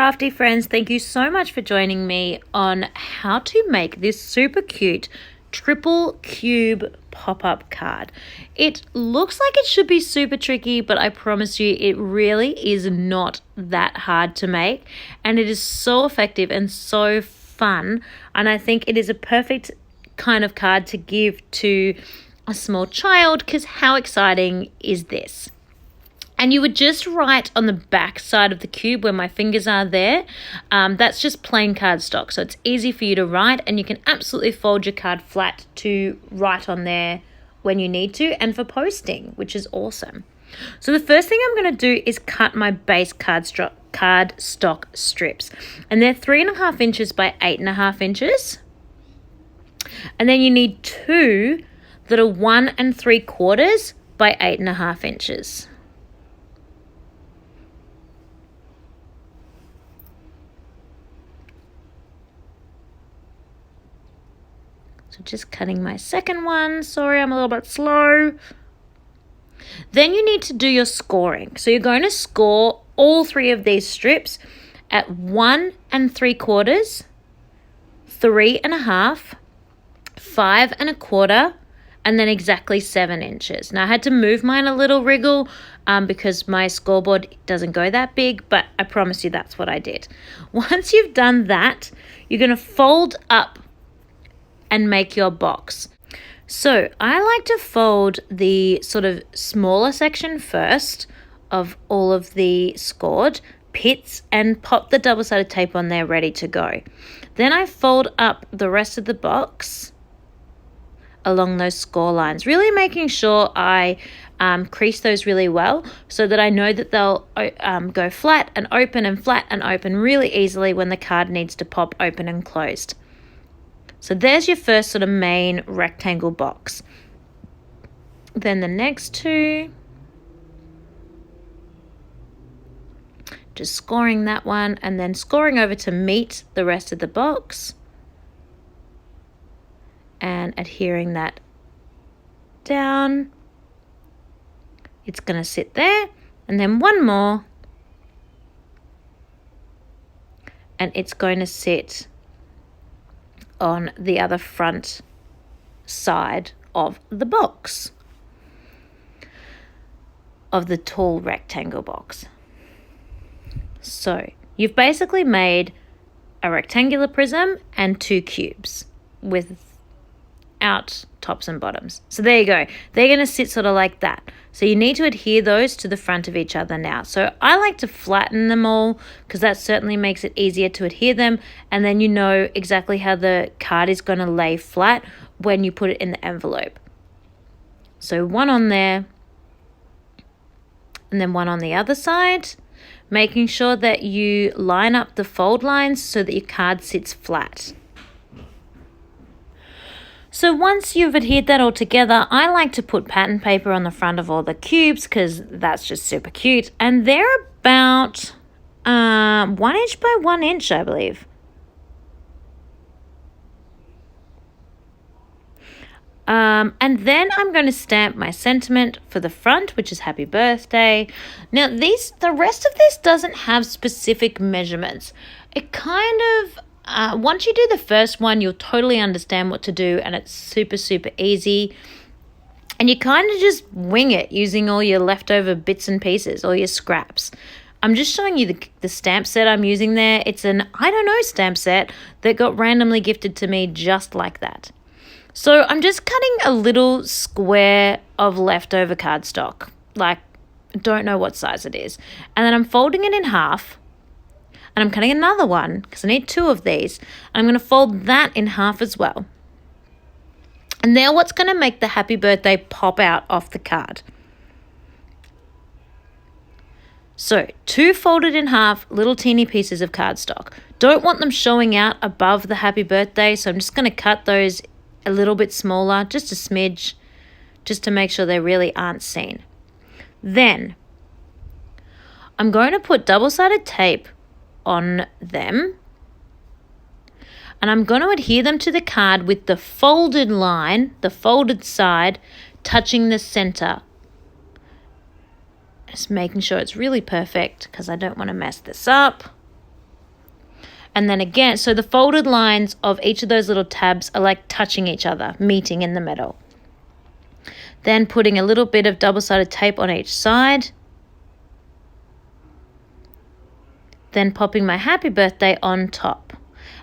crafty friends, thank you so much for joining me on how to make this super cute triple cube pop-up card. It looks like it should be super tricky, but I promise you it really is not that hard to make, and it is so effective and so fun, and I think it is a perfect kind of card to give to a small child, because how exciting is this? And you would just write on the back side of the cube where my fingers are there. That's just plain cardstock, so it's easy for you to write, and you can absolutely fold your card flat to write on there when you need to, and for posting, which is awesome. So the first thing I'm going to do is cut my base cardstock strips, and they're 3.5 inches by 8.5 inches. And then you need two that are 1 3/4 by 8.5 inches. So just cutting my second one. Sorry, I'm a little bit slow. Then you need to do your scoring. So you're going to score all three of these strips at 1 3/4, 3.5, 5 1/4, and then exactly 7 inches. Now I had to move mine a little wriggle because my scoreboard doesn't go that big, but I promise you that's what I did. Once you've done that, you're going to fold up and make your box. So I like to fold the sort of smaller section first of all of the scored pits and pop the double-sided tape on there ready to go. Then I fold up the rest of the box along those score lines, really making sure I crease those really well so that I know that they'll go flat and open really easily when the card needs to pop open and closed. So there's your first sort of main rectangle box. Then the next two, just scoring that one and then scoring over to meet the rest of the box and adhering that down. It's going to sit there, and then one more, and it's going to sit on the other front side of the box, of the tall rectangle box. So you've basically made a rectangular prism and two cubes without tops and bottoms. So there you go. They're going to sit sort of like that. So you need to adhere those to the front of each other now. So I like to flatten them all because that certainly makes it easier to adhere them, and then you know exactly how the card is going to lay flat when you put it in the envelope. So one on there and then one on the other side, making sure that you line up the fold lines so that your card sits flat. So once you've adhered that all together, I like to put pattern paper on the front of all the cubes because that's just super cute. And they're about 1 inch by 1 inch, I believe. And then I'm going to stamp my sentiment for the front, which is happy birthday. Now the rest of this doesn't have specific measurements. It kind of once you do the first one, you'll totally understand what to do, and it's super, super easy. And you kind of just wing it using all your leftover bits and pieces, all your scraps. I'm just showing you the stamp set I'm using there. It's an I don't know stamp set that got randomly gifted to me just like that. So I'm just cutting a little square of leftover cardstock, like don't know what size it is. And then I'm folding it in half. And I'm cutting another one because I need two of these. I'm going to fold that in half as well. And now what's going to make the happy birthday pop out off the card? So 2 folded in half little teeny pieces of cardstock. Don't want them showing out above the happy birthday, so I'm just going to cut those a little bit smaller, just a smidge, just to make sure they really aren't seen. Then I'm going to put double-sided tape on them, and I'm going to adhere them to the card with the folded line, the folded side, touching the center. Just making sure it's really perfect because I don't want to mess this up. And then again, so the folded lines of each of those little tabs are like touching each other, meeting in the middle. Then putting a little bit of double-sided tape on each side. Then popping my happy birthday on top.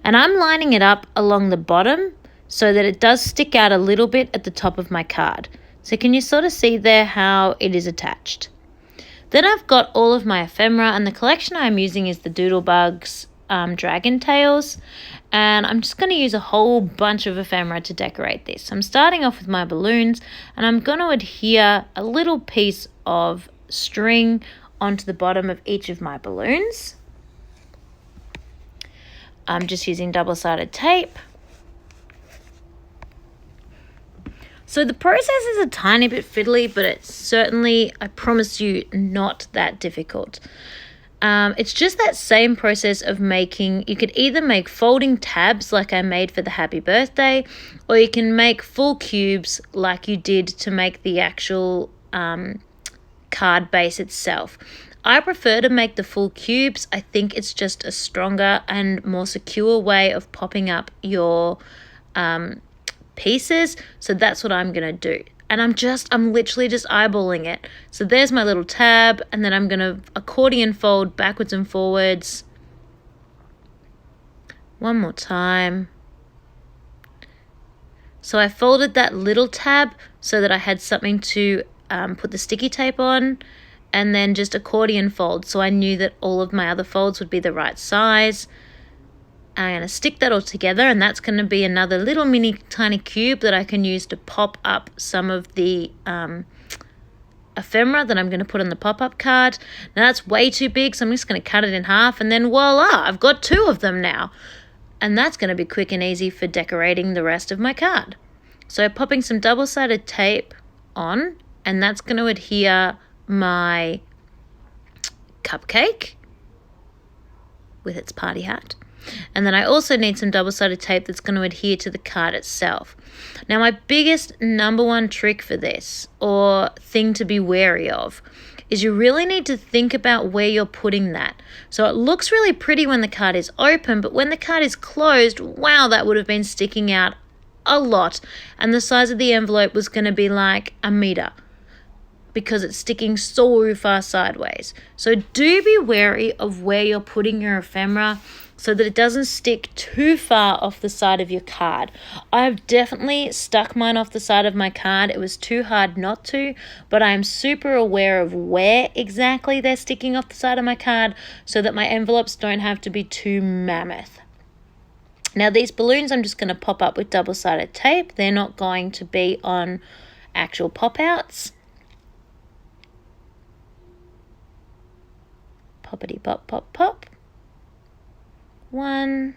And I'm lining it up along the bottom so that it does stick out a little bit at the top of my card. So can you sort of see there how it is attached? Then I've got all of my ephemera, and the collection I'm using is the Doodlebugs Dragon Tails. And I'm just going to use a whole bunch of ephemera to decorate this. I'm starting off with my balloons, and I'm going to adhere a little piece of string onto the bottom of each of my balloons. I'm just using double-sided tape. So the process is a tiny bit fiddly, but it's certainly, I promise you, not that difficult. It's just that same process of making, you could either make folding tabs like I made for the happy birthday, or you can make full cubes like you did to make the actual card base itself. I prefer to make the full cubes. I think it's just a stronger and more secure way of popping up your pieces. So that's what I'm going to do. And I'm literally just eyeballing it. So there's my little tab, and then I'm going to accordion fold backwards and forwards. One more time. So I folded that little tab so that I had something to put the sticky tape on, and then just accordion fold so I knew that all of my other folds would be the right size. I'm going to stick that all together, and that's going to be another little mini tiny cube that I can use to pop up some of the ephemera that I'm going to put on the pop-up card. Now that's way too big, so I'm just going to cut it in half, and then voila, I've got 2 of them now. And that's going to be quick and easy for decorating the rest of my card. So popping some double-sided tape on, and that's going to adhere my cupcake with its party hat. And then I also need some double-sided tape that's going to adhere to the card itself. Now my biggest number one trick for this, or thing to be wary of, is you really need to think about where you're putting that. So it looks really pretty when the card is open, but when the card is closed, wow, that would have been sticking out a lot. And the size of the envelope was going to be like 1 meter because it's sticking so far sideways. So do be wary of where you're putting your ephemera so that it doesn't stick too far off the side of your card. I've definitely stuck mine off the side of my card. It was too hard not to, but I'm super aware of where exactly they're sticking off the side of my card so that my envelopes don't have to be too mammoth. Now these balloons I'm just going to pop up with double-sided tape. They're not going to be on actual pop-outs. Poppity pop, pop, pop. 1.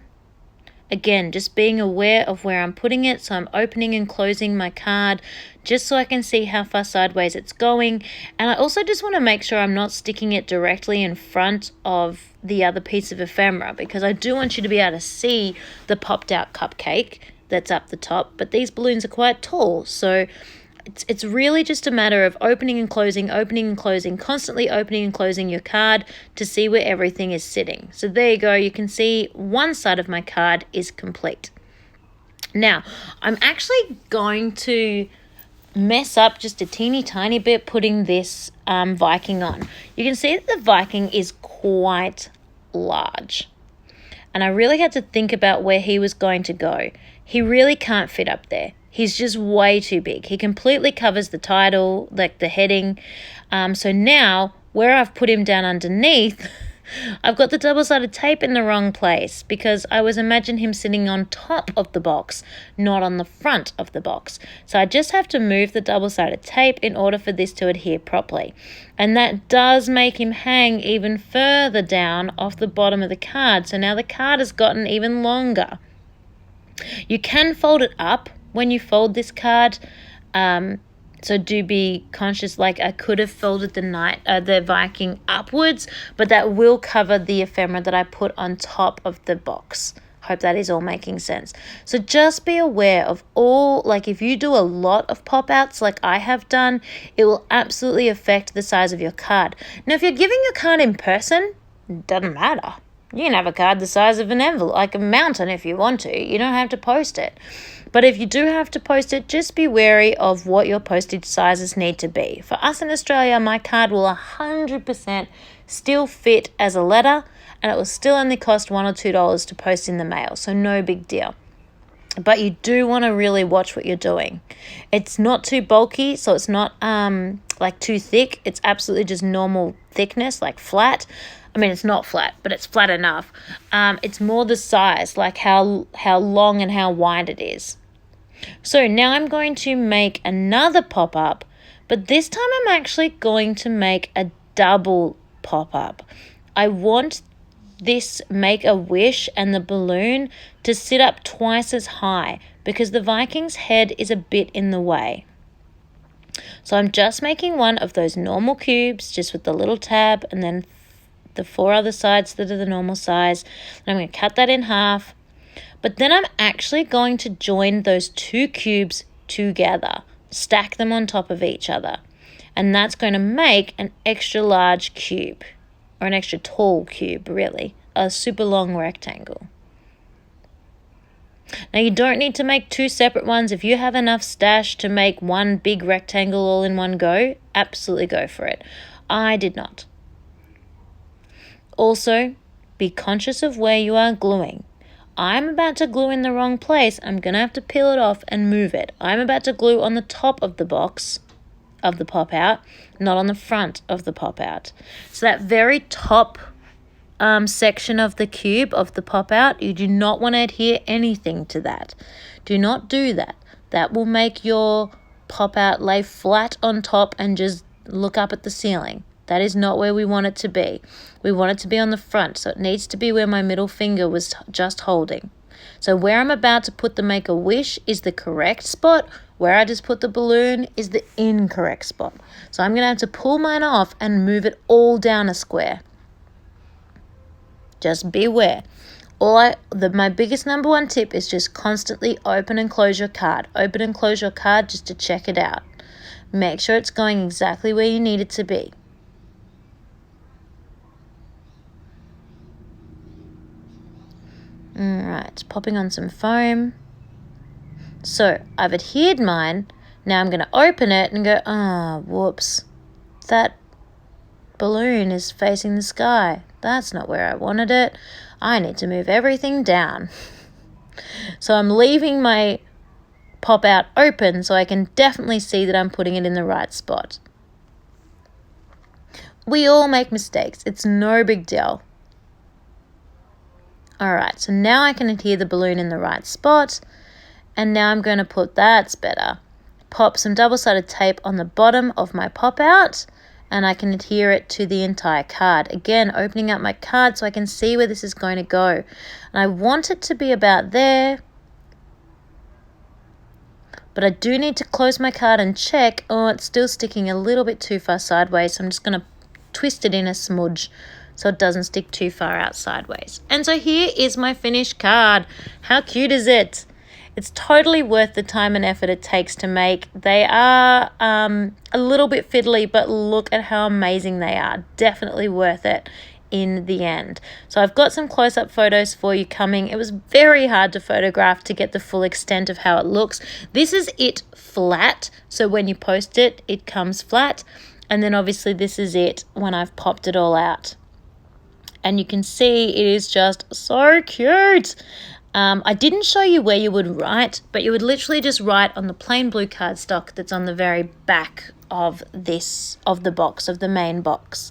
Again, just being aware of where I'm putting it. So I'm opening and closing my card just so I can see how far sideways it's going. And I also just want to make sure I'm not sticking it directly in front of the other piece of ephemera, because I do want you to be able to see the popped out cupcake that's up the top. But these balloons are quite tall, so it's really just a matter of opening and closing, constantly opening and closing your card to see where everything is sitting. So there you go. You can see one side of my card is complete. Now, I'm actually going to mess up just a teeny tiny bit putting this Viking on. You can see that the Viking is quite large. And I really had to think about where he was going to go. He really can't fit up there. He's just way too big. He completely covers the title, like the heading. So now, where I've put him down underneath, I've got the double-sided tape in the wrong place because I was imagining him sitting on top of the box, not on the front of the box. So I just have to move the double-sided tape in order for this to adhere properly. And that does make him hang even further down off the bottom of the card. So now the card has gotten even longer. You can fold it up when you fold this card, so do be conscious. Like I could have folded the Viking upwards, but that will cover the ephemera that I put on top of the box. Hope that is all making sense. So just be aware of all, like if you do a lot of pop-outs like I have done, it will absolutely affect the size of your card. Now if you're giving your card in person, it doesn't matter. You can have a card the size of an envelope, like a mountain if you want to. You don't have to post it. But if you do have to post it, just be wary of what your postage sizes need to be. For us in Australia, my card will 100% still fit as a letter, and it will still only cost $1 or $2 to post in the mail, so no big deal. But you do want to really watch what you're doing. It's not too bulky, so it's not like too thick. It's absolutely just normal thickness, like flat. I mean, it's not flat, but it's flat enough. It's more the size, like how long and how wide it is. So now I'm going to make another pop-up, but this time I'm actually going to make a double pop-up. I want this Make-A-Wish and the balloon to sit up twice as high because the Viking's head is a bit in the way. So I'm just making one of those normal cubes, just with the little tab, and then the 4 other sides that are the normal size. And I'm going to cut that in half. But then I'm actually going to join those 2 cubes together, stack them on top of each other. And that's going to make an extra large cube, or an extra tall cube, really, a super long rectangle. Now you don't need to make 2 separate ones. If you have enough stash to make one big rectangle all in one go, absolutely go for it. I did not. Also, be conscious of where you are gluing. I'm about to glue in the wrong place. I'm going to have to peel it off and move it. I'm about to glue on the top of the box of the pop-out, not on the front of the pop-out. So that very top section of the cube of the pop-out, you do not want to adhere anything to that. Do not do that. That will make your pop-out lay flat on top and just look up at the ceiling. That is not where we want it to be. We want it to be on the front, so it needs to be where my middle finger was just holding. So where I'm about to put the Make-A-Wish is the correct spot. Where I just put the balloon is the incorrect spot. So I'm going to have to pull mine off and move it all down a square. Just beware. My biggest number 1 tip is just constantly open and close your card. Open and close your card just to check it out. Make sure it's going exactly where you need it to be. Alright, popping on some foam. So, I've adhered mine. Now I'm going to open it and go, whoops. That balloon is facing the sky. That's not where I wanted it. I need to move everything down. So I'm leaving my pop-out open so I can definitely see that I'm putting it in the right spot. We all make mistakes. It's no big deal. Alright, so now I can adhere the balloon in the right spot. And now I'm going to put, that's better, pop some double-sided tape on the bottom of my pop-out. And I can adhere it to the entire card. Again, opening up my card so I can see where this is going to go. And I want it to be about there. But I do need to close my card and check. Oh, it's still sticking a little bit too far sideways. So I'm just going to twist it in a smudge so it doesn't stick too far out sideways. And so here is my finished card. How cute is it? It's totally worth the time and effort it takes to make. They are a little bit fiddly, but look at how amazing they are. Definitely worth it in the end. So I've got some close-up photos for you coming. It was very hard to photograph to get the full extent of how it looks. This is it flat, so when you post it, it comes flat. And then obviously this is it when I've popped it all out. And you can see it is just so cute. I didn't show you where you would write, but you would literally just write on the plain blue cardstock that's on the very back of the box, of the main box.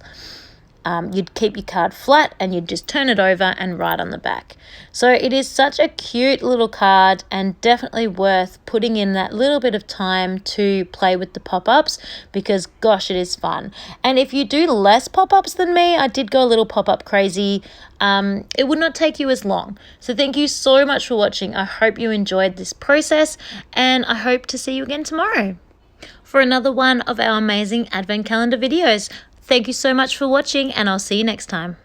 You'd keep your card flat and you'd just turn it over and write on the back. So it is such a cute little card and definitely worth putting in that little bit of time to play with the pop-ups because gosh, it is fun. And if you do less pop-ups than me, I did go a little pop-up crazy, it would not take you as long. So thank you so much for watching. I hope you enjoyed this process and I hope to see you again tomorrow for another one of our amazing advent calendar videos. Thank you so much for watching and I'll see you next time.